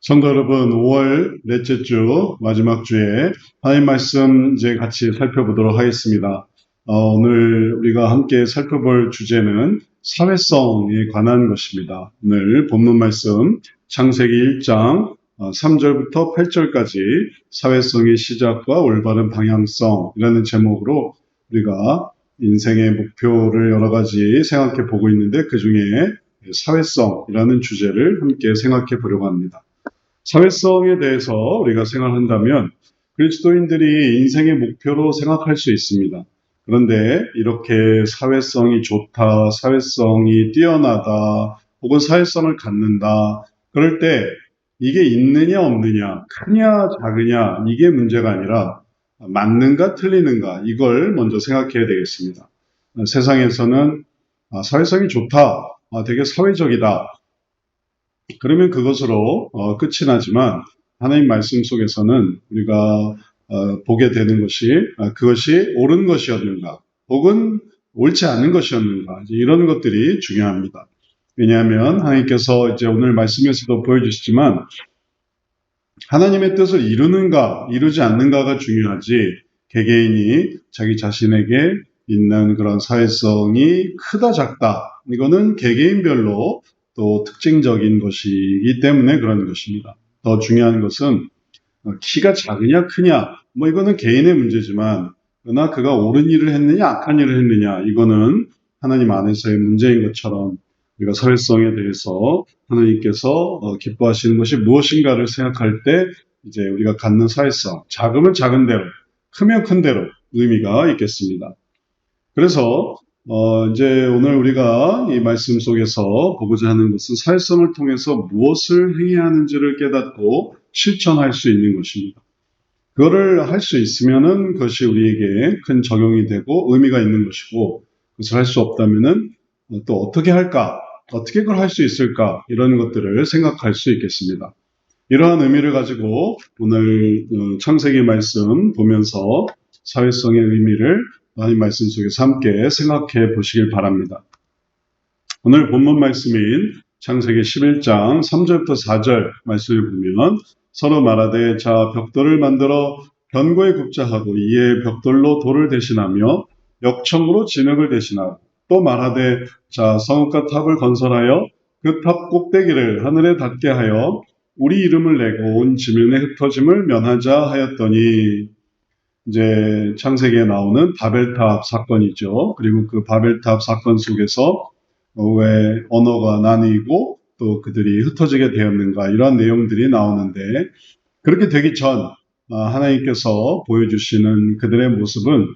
성도 여러분, 5월 넷째 주, 마지막 주에 하나님 말씀 이제 같이 살펴보도록 하겠습니다. 오늘 우리가 함께 살펴볼 주제는 사회성에 관한 것입니다. 오늘 본문 말씀, 창세기 1장 3절부터 8절까지 사회성의 시작과 올바른 방향성이라는 제목으로 우리가 인생의 목표를 여러 가지 생각해 보고 있는데 그 중에 사회성이라는 주제를 함께 생각해 보려고 합니다. 사회성에 대해서 우리가 생각한다면 그리스도인들이 인생의 목표로 생각할 수 있습니다. 그런데 이렇게 사회성이 좋다, 사회성이 뛰어나다, 혹은 사회성을 갖는다, 그럴 때 이게 있느냐 없느냐, 크냐 작으냐 이게 문제가 아니라 맞는가 틀리는가 이걸 먼저 생각해야 되겠습니다. 세상에서는 사회성이 좋다, 되게 사회적이다, 그러면 그것으로 끝이 나지만 하나님 말씀 속에서는 우리가 보게 되는 것이 그것이 옳은 것이었는가 혹은 옳지 않은 것이었는가 이런 것들이 중요합니다. 왜냐하면 하나님께서 이제 오늘 말씀에서도 보여주시지만 하나님의 뜻을 이루는가 이루지 않는가가 중요하지 개개인이 자기 자신에게 있는 그런 사회성이 크다 작다 이거는 개개인별로 또 특징적인 것이기 때문에 그런 것입니다. 더 중요한 것은 키가 작으냐 크냐 이거는 개인의 문제지만 그러나 그가 옳은 일을 했느냐 악한 일을 했느냐 이거는 하나님 안에서의 문제인 것처럼 우리가 사회성에 대해서 하나님께서 기뻐하시는 것이 무엇인가를 생각할 때 이제 우리가 갖는 사회성, 작으면 작은 대로 크면 큰 대로 의미가 있겠습니다. 그래서 이제 오늘 우리가 이 말씀 속에서 보고자 하는 것은 사회성을 통해서 무엇을 행해야 하는지를 깨닫고 실천할 수 있는 것입니다. 그거를 할 수 있으면은 그것이 우리에게 큰 적용이 되고 의미가 있는 것이고, 그것을 할 수 없다면은 또 어떻게 할까? 어떻게 그걸 할 수 있을까? 이런 것들을 생각할 수 있겠습니다. 이러한 의미를 가지고 오늘 창세기 말씀 보면서 사회성의 의미를 하나님 말씀 속에서 함께 생각해 보시길 바랍니다. 오늘 본문 말씀인 창세기 11장 3절부터 4절 말씀을 보면 서로 말하되 자 벽돌을 만들어 변고에 굽자 하고 이에 벽돌로 돌을 대신하며 역청으로 진흙을 대신하고 또 말하되 자 성읍과 탑을 건설하여 그 탑 꼭대기를 하늘에 닿게 하여 우리 이름을 내고 온 지면에 흩어짐을 면하자 하였더니 이제 창세기에 나오는 바벨탑 사건이죠. 그리고 그 바벨탑 사건 속에서 왜 언어가 나뉘고 또 그들이 흩어지게 되었는가 이런 내용들이 나오는데 그렇게 되기 전 하나님께서 보여주시는 그들의 모습은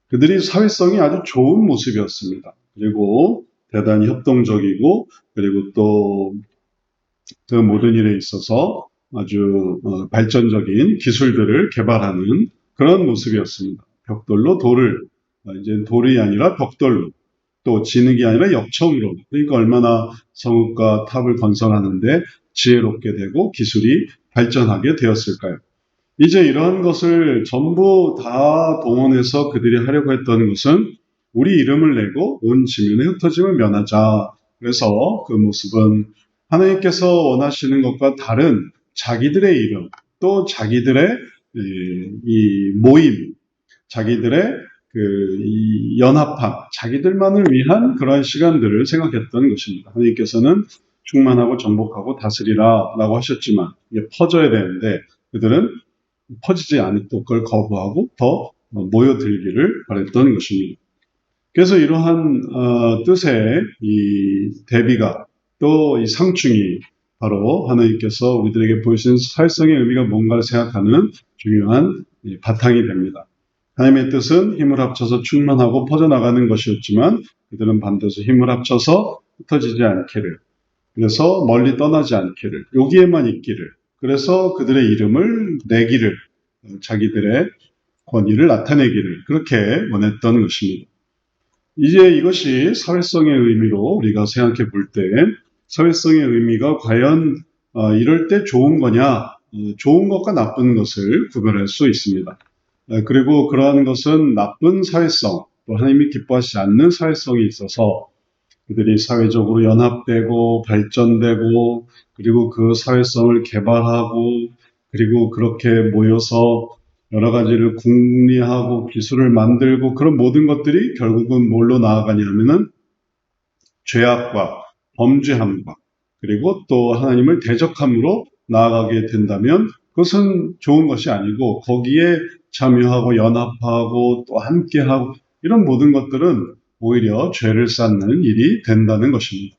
그들이 사회성이 아주 좋은 모습이었습니다. 그리고 대단히 협동적이고 그리고 또 그 모든 일에 있어서 아주 발전적인 기술들을 개발하는 그런 모습이었습니다. 벽돌로 돌을, 이제 돌이 아니라 벽돌로, 또 진흙이 아니라 역청으로, 그러니까 얼마나 성읍과 탑을 건설하는데 지혜롭게 되고 기술이 발전하게 되었을까요? 이제 이러한 것을 전부 다 동원해서 그들이 하려고 했던 것은 우리 이름을 내고 온 지면에 흩어짐을 면하자. 그래서 그 모습은 하나님께서 원하시는 것과 다른 자기들의 이름, 또 자기들의 이 모임, 자기들의 이 연합함, 자기들만을 위한 그러한 시간들을 생각했던 것입니다. 하나님께서는 충만하고 정복하고 다스리라 라고 하셨지만 이게 퍼져야 되는데 그들은 퍼지지 않고 그걸 거부하고 더 모여들기를 바랬던 것입니다. 그래서 이러한 뜻의 이 대비가 또 이 상충이 바로 하나님께서 우리들에게 보여주신 사회성의 의미가 뭔가를 생각하는 중요한 바탕이 됩니다. 하나님의 뜻은 힘을 합쳐서 충만하고 퍼져나가는 것이었지만 그들은 반드시 힘을 합쳐서 흩어지지 않기를, 그래서 멀리 떠나지 않기를, 여기에만 있기를, 그래서 그들의 이름을 내기를, 자기들의 권위를 나타내기를 그렇게 원했던 것입니다. 이제 이것이 사회성의 의미로 우리가 생각해 볼 때 사회성의 의미가 과연 이럴 때 좋은 거냐, 좋은 것과 나쁜 것을 구별할 수 있습니다. 그리고 그러한 것은 나쁜 사회성, 또 하나님이 기뻐하시지 않는 사회성이 있어서 그들이 사회적으로 연합되고 발전되고 그리고 그 사회성을 개발하고 그리고 그렇게 모여서 여러 가지를 궁리하고 기술을 만들고 그런 모든 것들이 결국은 뭘로 나아가냐면은 죄악과 범죄함과 그리고 또 하나님을 대적함으로 나아가게 된다면 그것은 좋은 것이 아니고 거기에 참여하고 연합하고 또 함께하고 이런 모든 것들은 오히려 죄를 쌓는 일이 된다는 것입니다.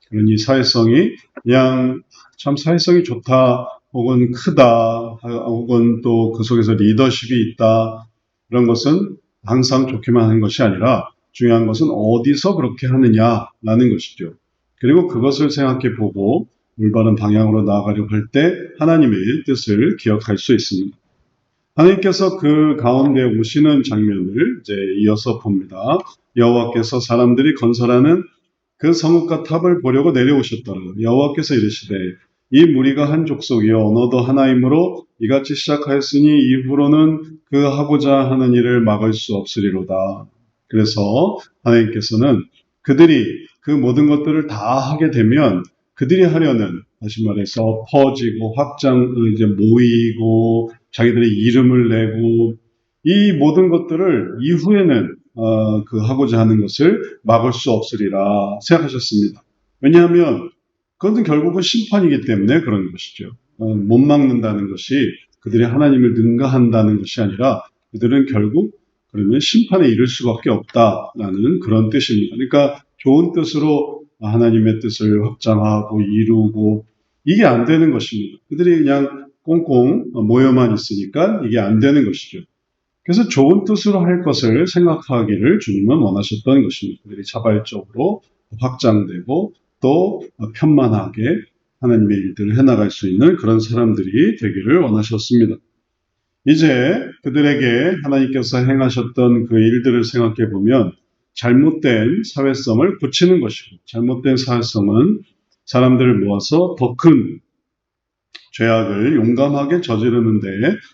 그러니 사회성이 그냥 참 사회성이 좋다 혹은 크다 혹은 또 그 속에서 리더십이 있다 그런 것은 항상 좋기만 하는 것이 아니라 중요한 것은 어디서 그렇게 하느냐라는 것이죠. 그리고 그것을 생각해 보고 올바른 방향으로 나아가려고 할 때 하나님의 뜻을 기억할 수 있습니다. 하나님께서 그 가운데 오시는 장면을 이제 이어서 봅니다. 여호와께서 사람들이 건설하는 그 성읍과 탑을 보려고 내려오셨더라. 여호와께서 이르시되 이 무리가 한 족속이여 언어도 하나이므로 이같이 시작하였으니 이후로는 그 하고자 하는 일을 막을 수 없으리로다. 그래서 하나님께서는 그들이 그 모든 것들을 다 하게 되면 그들이 하려는 다시 말해서 퍼지고 이제 모이고 자기들의 이름을 내고 이 모든 것들을 이후에는 그 하고자 하는 것을 막을 수 없으리라 생각하셨습니다. 왜냐하면 그것은 결국은 심판이기 때문에 그런 것이죠. 못 막는다는 것이 그들이 하나님을 능가한다는 것이 아니라 그들은 결국 그러면 심판에 이를 수밖에 없다라는 그런 뜻입니다. 그러니까 좋은 뜻으로 하나님의 뜻을 확장하고 이루고 이게 안 되는 것입니다. 그들이 그냥 꽁꽁 모여만 있으니까 이게 안 되는 것이죠. 그래서 좋은 뜻으로 할 것을 생각하기를 주님은 원하셨던 것입니다. 그들이 자발적으로 확장되고 또 편만하게 하나님의 일들을 해나갈 수 있는 그런 사람들이 되기를 원하셨습니다. 이제 그들에게 하나님께서 행하셨던 그 일들을 생각해 보면 잘못된 사회성을 고치는 것이고 잘못된 사회성은 사람들을 모아서 더 큰 죄악을 용감하게 저지르는 데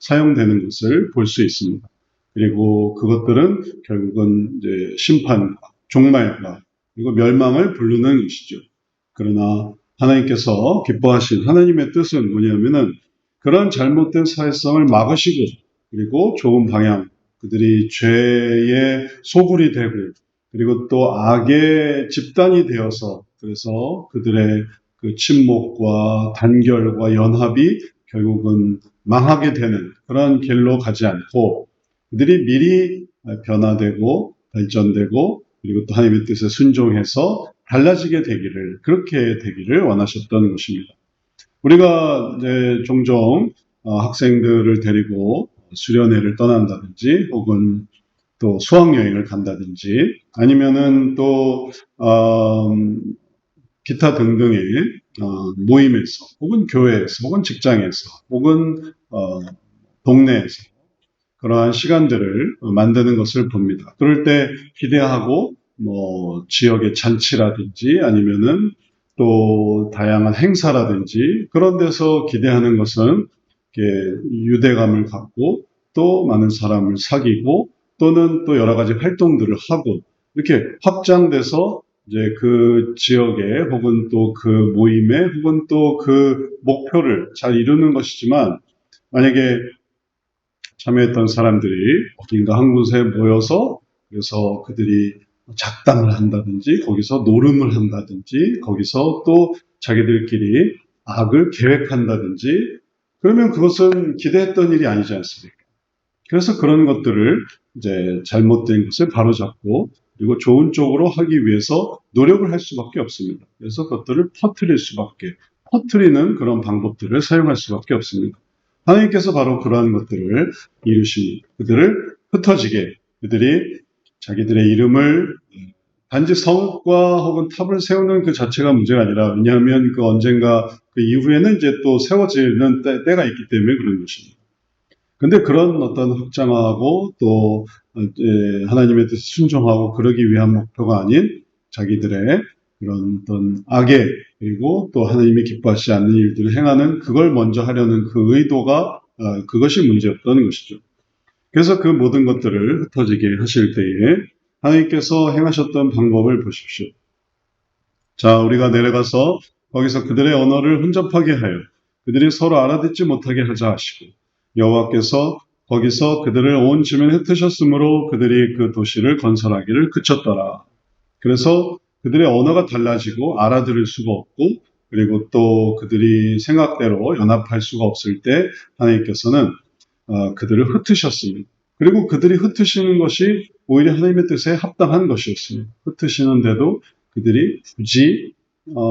사용되는 것을 볼 수 있습니다. 그리고 그것들은 결국은 이제 심판과 종말과 그리고 멸망을 부르는 것이죠. 그러나 하나님께서 기뻐하신 하나님의 뜻은 뭐냐면은 그런 잘못된 사회성을 막으시고 그리고 좋은 방향, 그들이 죄의 소굴이 되고 그리고 또 악의 집단이 되어서 그래서 그들의 그 침묵과 단결과 연합이 결국은 망하게 되는 그런 길로 가지 않고 그들이 미리 변화되고 발전되고 그리고 또 하나님의 뜻에 순종해서 달라지게 되기를 그렇게 되기를 원하셨던 것입니다. 우리가 이제 종종 학생들을 데리고 수련회를 떠난다든지 혹은 또 수학여행을 간다든지 아니면은 또 기타 등등의 모임에서 혹은 교회에서 혹은 직장에서 혹은 동네에서 그러한 시간들을 만드는 것을 봅니다. 그럴 때 기대하고 뭐 지역의 잔치라든지 아니면은 또 다양한 행사라든지 그런 데서 기대하는 것은 유대감을 갖고 또 많은 사람을 사귀고 또는 또 여러 가지 활동들을 하고 이렇게 확장돼서 이제 그 지역에 혹은 또 그 모임에 혹은 또 그 목표를 잘 이루는 것이지만 만약에 참여했던 사람들이 어딘가 한 곳에 모여서 그래서 그들이 작당을 한다든지 거기서 노름을 한다든지 거기서 또 자기들끼리 악을 계획한다든지 그러면 그것은 기대했던 일이 아니지 않습니까? 그래서 그런 것들을 이제 잘못된 것을 바로잡고 그리고 좋은 쪽으로 하기 위해서 노력을 할 수밖에 없습니다. 그래서 그것들을 퍼뜨리는 그런 방법들을 사용할 수밖에 없습니다. 하나님께서 바로 그러한 것들을 이루십니다. 그들을 흩어지게 그들이 자기들의 이름을 단지 성읍과 혹은 탑을 세우는 그 자체가 문제가 아니라 왜냐하면 그 언젠가 그 이후에는 이제 또 세워지는 때가 있기 때문에 그런 것입니다. 근데 그런 어떤 확장하고 또 하나님의 뜻에 순종하고 그러기 위한 목표가 아닌 자기들의 그런 어떤 악의 그리고 또 하나님이 기뻐하지 않는 일들을 행하는 그걸 먼저 하려는 그 의도가 그것이 문제였던 것이죠. 그래서 그 모든 것들을 흩어지게 하실 때에 하나님께서 행하셨던 방법을 보십시오. 자, 우리가 내려가서 거기서 그들의 언어를 혼잡하게 하여 그들이 서로 알아듣지 못하게 하자 하시고 여호와께서 거기서 그들을 온 주민에 흩으셨으므로 그들이 그 도시를 건설하기를 그쳤더라. 그래서 그들의 언어가 달라지고 알아들을 수가 없고 그리고 또 그들이 생각대로 연합할 수가 없을 때 하나님께서는 그들을 흩으셨습니다. 그리고 그들이 흩으시는 것이 오히려 하나님의 뜻에 합당한 것이었습니다. 흩으시는데도 그들이 굳이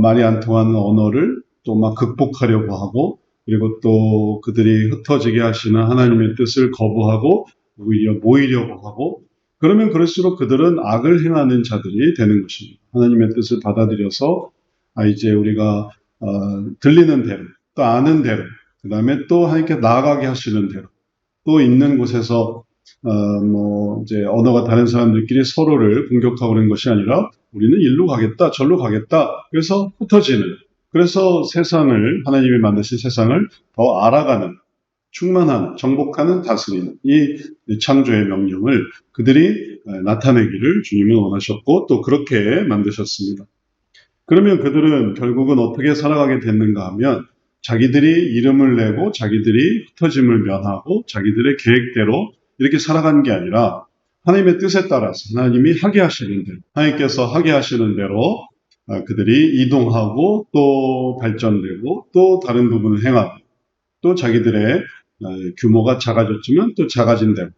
말이 안 통하는 언어를 또 막 극복하려고 하고 그리고 또 그들이 흩어지게 하시는 하나님의 뜻을 거부하고 오히려 모이려고 하고 그러면 그럴수록 그들은 악을 행하는 자들이 되는 것입니다. 하나님의 뜻을 받아들여서 이제 우리가 들리는 대로 또 아는 대로 그 다음에 또 하나님께 나아가게 하시는 대로 또 있는 곳에서 이제 언어가 다른 사람들끼리 서로를 공격하고 그런 것이 아니라 우리는 일로 가겠다, 절로 가겠다. 그래서 흩어지는. 그래서 세상을 하나님이 만드신 세상을 더 알아가는, 충만한, 정복하는, 다스리는 이 창조의 명령을 그들이 나타내기를 주님은 원하셨고 또 그렇게 만드셨습니다. 그러면 그들은 결국은 어떻게 살아가게 됐는가 하면 자기들이 이름을 내고 자기들이 흩어짐을 면하고 자기들의 계획대로 이렇게 살아간 게 아니라 하나님의 뜻에 따라서 하나님이 하게 하시는 대로 하나님께서 하게 하시는 대로 그들이 이동하고 또 발전되고 또 다른 부분을 행하고 또 자기들의 규모가 작아졌지만 또 작아진 대로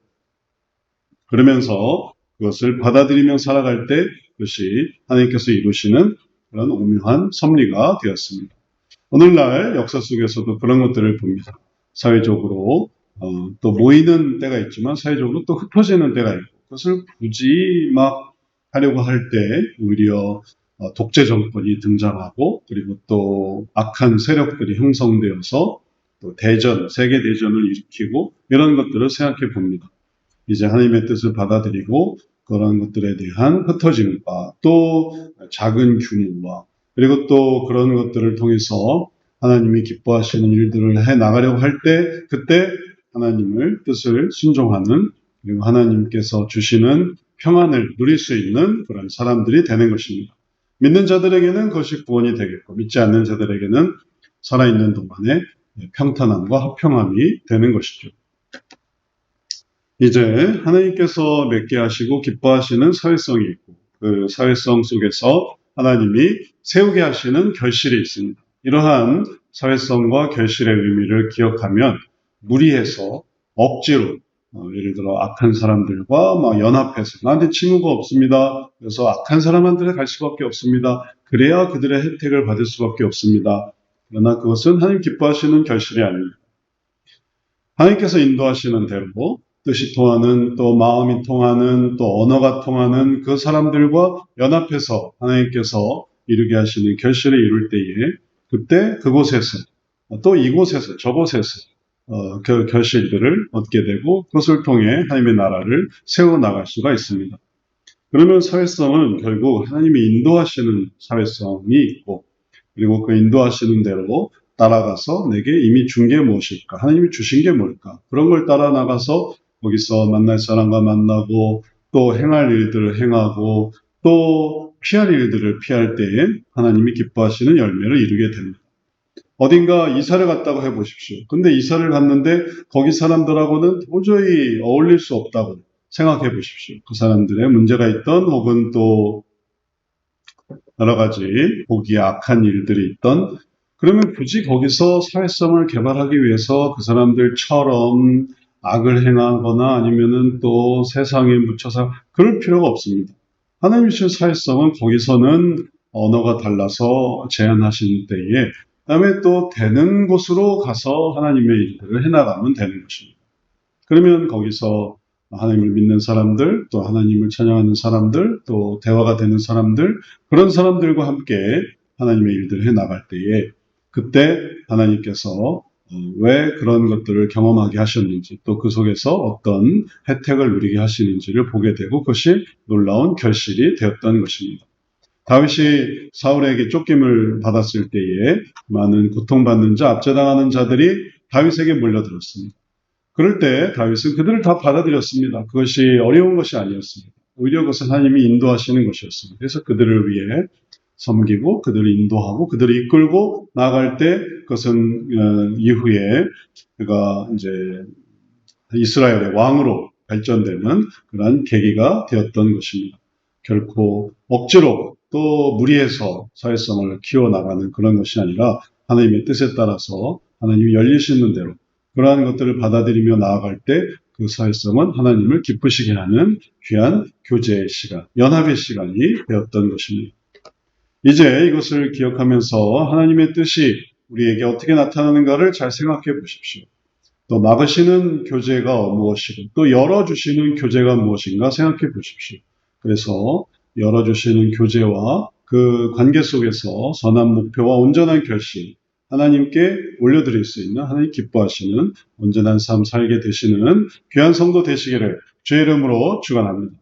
그러면서 그것을 받아들이며 살아갈 때 그것이 하나님께서 이루시는 그런 오묘한 섭리가 되었습니다. 오늘날 역사 속에서도 그런 것들을 봅니다. 사회적으로 또 모이는 때가 있지만 사회적으로 또 흩어지는 때가 있고 그것을 굳이 막 하려고 할 때 오히려 독재 정권이 등장하고 그리고 또 악한 세력들이 형성되어서 또 대전, 세계 대전을 일으키고 이런 것들을 생각해 봅니다. 이제 하나님의 뜻을 받아들이고 그런 것들에 대한 흩어짐과 또 작은 규모와 그리고 또 그런 것들을 통해서 하나님이 기뻐하시는 일들을 해 나가려고 할 때 그때 하나님의 뜻을 순종하는 그리고 하나님께서 주시는 평안을 누릴 수 있는 그런 사람들이 되는 것입니다. 믿는 자들에게는 그것이 구원이 되겠고 믿지 않는 자들에게는 살아있는 동안에 평탄함과 화평함이 되는 것이죠. 이제 하나님께서 맺게 하시고 기뻐하시는 사회성이 있고 그 사회성 속에서 하나님이 세우게 하시는 결실이 있습니다. 이러한 사회성과 결실의 의미를 기억하면 무리해서 억지로 예를 들어 악한 사람들과 막 연합해서 나한테 친구가 없습니다. 그래서 악한 사람한테 갈 수밖에 없습니다. 그래야 그들의 혜택을 받을 수밖에 없습니다. 그러나 그것은 하나님 기뻐하시는 결실이 아닙니다. 하나님께서 인도하시는 대로 뜻이 통하는 또 마음이 통하는 또 언어가 통하는 그 사람들과 연합해서 하나님께서 이루게 하시는 결실을 이룰 때에 그때 그곳에서 또 이곳에서 저곳에서 그 결실들을 얻게 되고 그것을 통해 하나님의 나라를 세워나갈 수가 있습니다. 그러면 사회성은 결국 하나님이 인도하시는 사회성이 있고 그리고 그 인도하시는 대로 따라가서 내게 이미 준 게 무엇일까? 하나님이 주신 게 뭘까? 그런 걸 따라 나가서 거기서 만날 사람과 만나고 또 행할 일들을 행하고 또 피할 일들을 피할 때에 하나님이 기뻐하시는 열매를 이루게 됩니다. 어딘가 이사를 갔다고 해보십시오. 근데 이사를 갔는데 거기 사람들하고는 도저히 어울릴 수 없다고 생각해 보십시오. 그 사람들의 문제가 있던 혹은 또 여러 가지 보기에 악한 일들이 있던 그러면 굳이 거기서 사회성을 개발하기 위해서 그 사람들처럼 악을 행하거나 아니면은 또 세상에 묻혀서 그럴 필요가 없습니다. 하나님이 주신 사회성은 거기서는 언어가 달라서 제한하신 때에 그다음에 또 되는 곳으로 가서 하나님의 일들을 해나가면 되는 것입니다. 그러면 거기서 하나님을 믿는 사람들, 또 하나님을 찬양하는 사람들, 또 대화가 되는 사람들, 그런 사람들과 함께 하나님의 일들을 해나갈 때에 그때 하나님께서 왜 그런 것들을 경험하게 하셨는지 또 그 속에서 어떤 혜택을 누리게 하시는지를 보게 되고 그것이 놀라운 결실이 되었던 것입니다. 다윗이 사울에게 쫓김을 받았을 때에 많은 고통받는 자, 압제당하는 자들이 다윗에게 몰려들었습니다. 그럴 때 다윗은 그들을 다 받아들였습니다. 그것이 어려운 것이 아니었습니다. 오히려 그것은 하나님이 인도하시는 것이었습니다. 그래서 그들을 위해 섬기고 그들을 인도하고 그들을 이끌고 나아갈 때 그것은 이후에 그가 이제 이스라엘의 왕으로 발전되는 그런 계기가 되었던 것입니다. 결코 억지로 또 무리해서 사회성을 키워나가는 그런 것이 아니라 하나님의 뜻에 따라서 하나님이 열리시는 대로 그러한 것들을 받아들이며 나아갈 때 그 사회성은 하나님을 기쁘시게 하는 귀한 교제의 시간, 연합의 시간이 되었던 것입니다. 이제 이것을 기억하면서 하나님의 뜻이 우리에게 어떻게 나타나는가를 잘 생각해 보십시오. 또 막으시는 교제가 무엇이고 또 열어주시는 교제가 무엇인가 생각해 보십시오. 그래서 열어주시는 교제와 그 관계 속에서 선한 목표와 온전한 결심, 하나님께 올려드릴 수 있는 하나님 기뻐하시는 온전한 삶 살게 되시는 귀한 성도 되시기를 주의 이름으로 축원합니다.